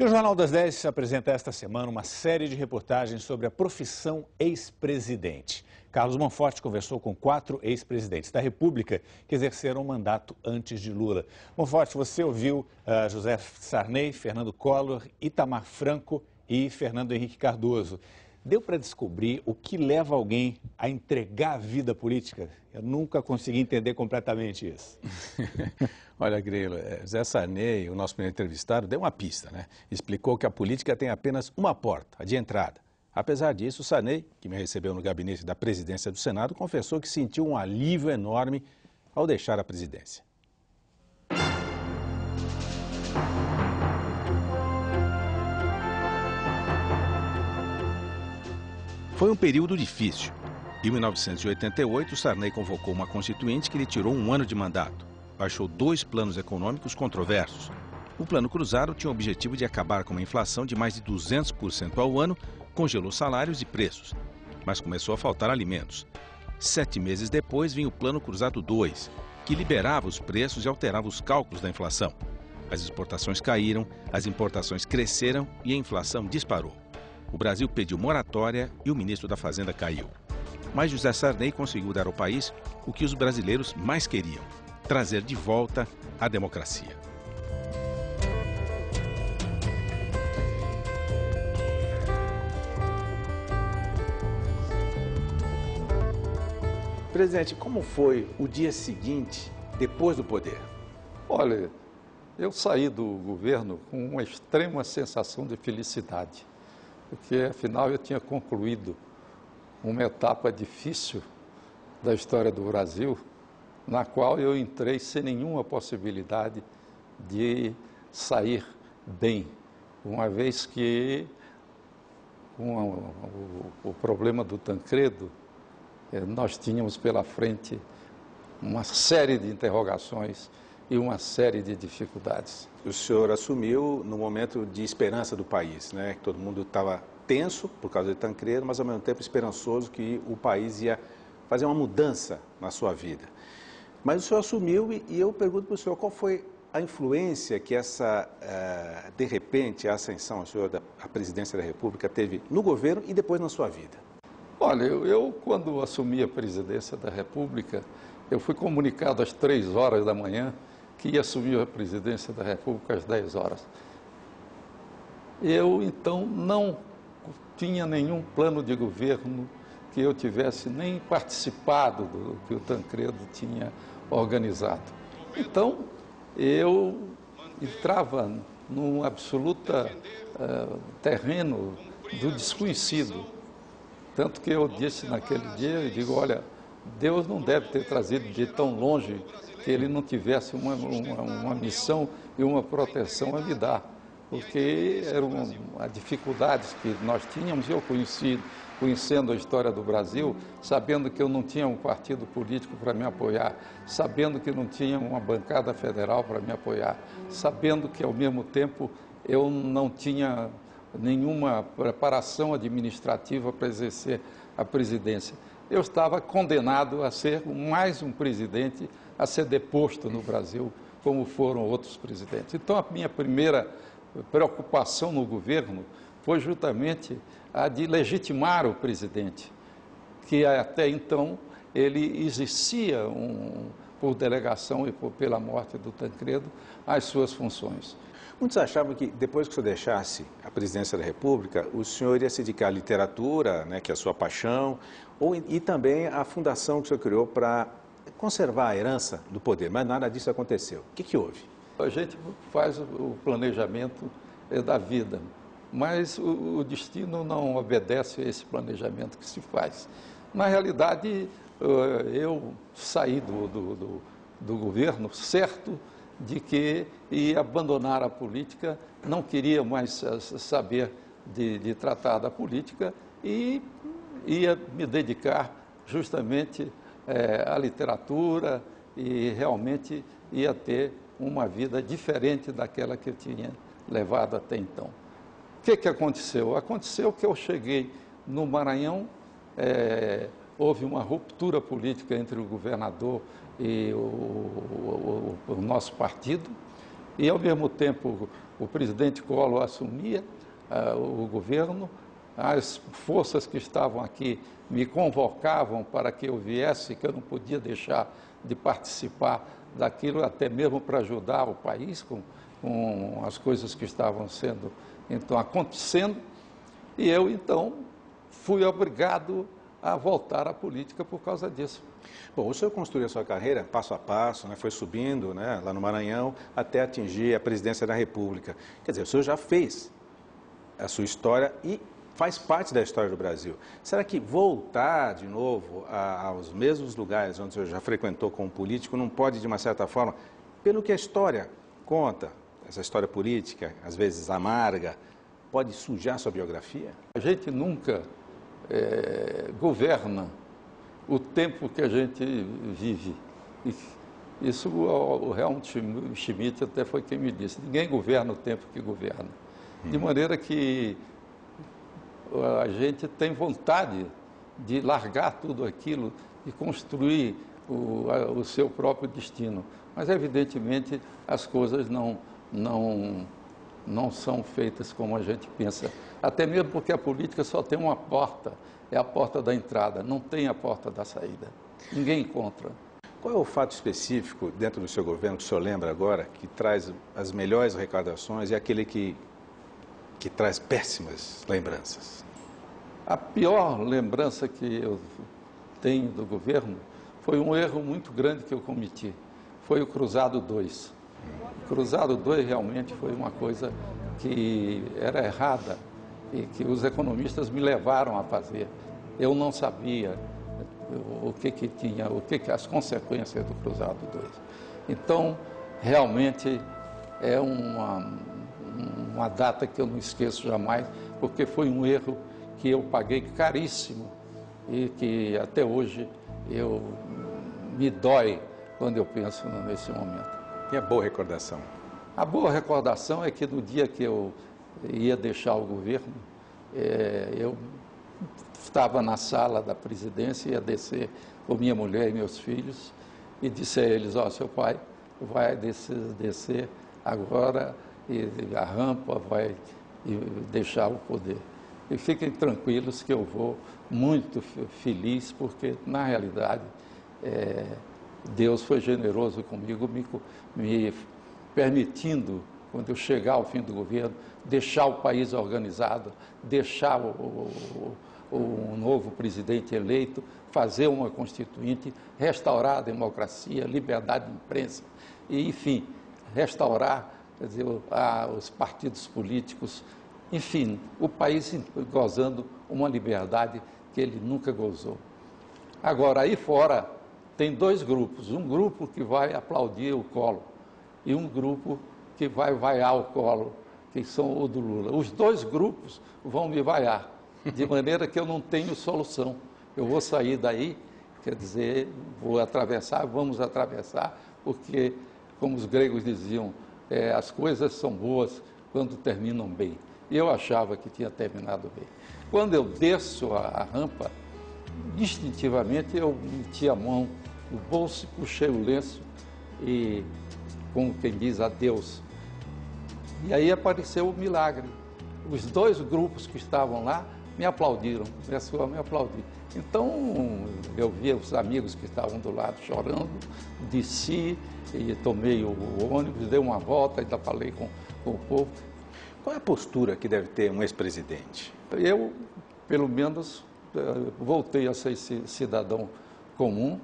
E o Jornal das 10 apresenta esta semana uma série de reportagens sobre a profissão ex-presidente. Carlos Monforte conversou com 4 ex-presidentes da República que exerceram o mandato antes de Lula. Monforte, você ouviu José Sarney, Fernando Collor, Itamar Franco e Fernando Henrique Cardoso. Deu para descobrir o que leva alguém a entregar a vida política? Eu nunca consegui entender completamente isso. Olha, Grilo, José Sarney, o nosso primeiro entrevistado, deu uma pista, né? Explicou que a política tem apenas uma porta, a de entrada. Apesar disso, Sarney, que me recebeu no gabinete da presidência do Senado, confessou que sentiu um alívio enorme ao deixar a presidência. Foi um período difícil. Em 1988, Sarney convocou uma constituinte que lhe tirou um ano de mandato. Baixou 2 planos econômicos controversos. O plano cruzado tinha o objetivo de acabar com uma inflação de mais de 200% ao ano, congelou salários e preços. Mas começou a faltar alimentos. 7 meses depois vinha o plano cruzado 2, que liberava os preços e alterava os cálculos da inflação. As exportações caíram, as importações cresceram e a inflação disparou. O Brasil pediu moratória e o ministro da Fazenda caiu. Mas José Sarney conseguiu dar ao país o que os brasileiros mais queriam: trazer de volta a democracia. Presidente, como foi o dia seguinte, depois do poder? Olha, eu saí do governo com uma extrema sensação de felicidade, porque afinal eu tinha concluído uma etapa difícil da história do Brasil, na qual eu entrei sem nenhuma possibilidade de sair bem, uma vez que com o problema do Tancredo, nós tínhamos pela frente uma série de interrogações e uma série de dificuldades. O senhor assumiu no momento de esperança do país, né? Que todo mundo estava tenso por causa de Tancredo, mas ao mesmo tempo esperançoso que o país ia fazer uma mudança na sua vida. Mas o senhor assumiu e eu pergunto para o senhor qual foi a influência que essa, de repente, a ascensão ao senhor à presidência da República teve no governo e depois na sua vida? Olha, eu quando assumi a presidência da República, eu fui comunicado às 3 horas da manhã que ia assumir a presidência da República às 10 horas. Eu, então, não tinha nenhum plano de governo que eu tivesse nem participado do que o Tancredo tinha organizado. Então, eu entrava num absoluto terreno do desconhecido. Tanto que eu disse naquele dia, eu digo, olha, Deus não deve ter trazido de tão longe que ele não tivesse uma missão e uma proteção a me dar, porque eram as dificuldades que nós tínhamos. Eu conhecendo a história do Brasil, sabendo que eu não tinha um partido político para me apoiar, sabendo que não tinha uma bancada federal para me apoiar, sabendo que, ao mesmo tempo, eu não tinha nenhuma preparação administrativa para exercer a presidência. Eu estava condenado a ser mais um presidente a ser deposto no Brasil, como foram outros presidentes. Então, a minha primeira preocupação no governo foi justamente a de legitimar o presidente, que até então ele exercia, por delegação e pela morte do Tancredo, as suas funções. Muitos achavam que depois que o senhor deixasse a presidência da República, o senhor iria se dedicar à literatura, né, que é a sua paixão, e também à fundação que o senhor criou para conservar a herança do poder, mas nada disso aconteceu. O que houve? A gente faz o planejamento da vida, mas o destino não obedece a esse planejamento que se faz. Na realidade, eu saí do governo certo de que ia abandonar a política, não queria mais saber de tratar da política e ia me dedicar justamente à literatura e realmente ia ter uma vida diferente daquela que eu tinha levado até então. O que aconteceu? Aconteceu que eu cheguei no Maranhão, houve uma ruptura política entre o governador e o nosso partido, e ao mesmo tempo o presidente Collor assumia o governo, as forças que estavam aqui me convocavam para que eu viesse, que eu não podia deixar de participar daquilo, até mesmo para ajudar o país com as coisas que estavam sendo então acontecendo, e eu então fui obrigado a voltar à política por causa disso. Bom, o senhor construiu a sua carreira passo a passo, né, foi subindo, né, lá no Maranhão até atingir a presidência da República. Quer dizer, o senhor já fez a sua história e faz parte da história do Brasil. Será que voltar de novo aos mesmos lugares onde o senhor já frequentou como político não pode, de uma certa forma, pelo que a história conta, essa história política, às vezes amarga, pode sujar sua biografia? A gente nunca governa o tempo que a gente vive. Isso o Helmut Schmidt até foi quem me disse, ninguém governa o tempo que governa. De maneira que a gente tem vontade de largar tudo aquilo e construir o seu próprio destino. Mas, evidentemente, as coisas não são feitas como a gente pensa. Até mesmo porque a política só tem uma porta, é a porta da entrada, não tem a porta da saída. Ninguém encontra. Qual é o fato específico dentro do seu governo que o senhor lembra agora, que traz as melhores recordações e aquele que traz péssimas lembranças? A pior lembrança que eu tenho do governo foi um erro muito grande que eu cometi. Foi o Cruzado 2. O Cruzado 2 realmente foi uma coisa que era errada e que os economistas me levaram a fazer. Eu não sabia o que tinha, as consequências do Cruzado 2. Então, realmente é uma data que eu não esqueço jamais, porque foi um erro que eu paguei caríssimo e que até hoje me dói quando eu penso nesse momento. E a boa recordação? A boa recordação é que no dia que eu ia deixar o governo, eu estava na sala da presidência, ia descer com minha mulher e meus filhos, e disse a eles, seu pai vai descer agora e a rampa vai deixar o poder. E fiquem tranquilos que eu vou muito feliz, porque, na realidade, Deus foi generoso comigo, me permitindo, quando eu chegar ao fim do governo, deixar o país organizado, deixar o novo presidente eleito, fazer uma constituinte, restaurar a democracia, liberdade de imprensa, e, enfim, restaurar, quer dizer, os partidos políticos, enfim, o país gozando uma liberdade que ele nunca gozou. Agora, aí fora, tem dois grupos. Um grupo que vai aplaudir o Collor e um grupo que vai vaiar o Collor, que são o do Lula. Os dois grupos vão me vaiar, de maneira que eu não tenho solução. Eu vou sair daí, quer dizer, vamos atravessar, porque, como os gregos diziam, as coisas são boas quando terminam bem. E eu achava que tinha terminado bem. Quando eu desço a rampa, instintivamente eu meti a mão no bolso, puxei o lenço e, como quem diz, adeus. E aí apareceu o milagre. Os dois grupos que estavam lá me aplaudiram, começou a me aplaudir. Então, eu vi os amigos que estavam do lado chorando, desci e tomei o ônibus, dei uma volta, ainda falei com o povo. Qual é a postura que deve ter um ex-presidente? Eu, pelo menos, voltei a ser cidadão comum,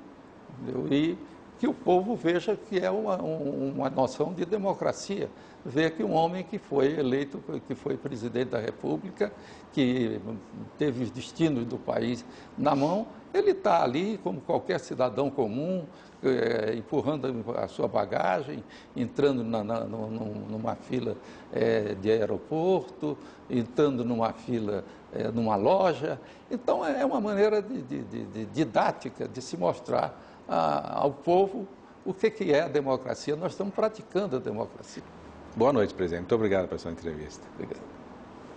e que o povo veja que é uma noção de democracia. Ver que um homem que foi eleito, que foi presidente da República, que teve os destinos do país na mão, ele está ali como qualquer cidadão comum, empurrando a sua bagagem, entrando numa fila de aeroporto, entrando numa fila numa loja. Então, é uma maneira didática de se mostrar ao povo o que é a democracia. Nós estamos praticando a democracia. Boa noite, presidente. Muito obrigado pela sua entrevista. Obrigado.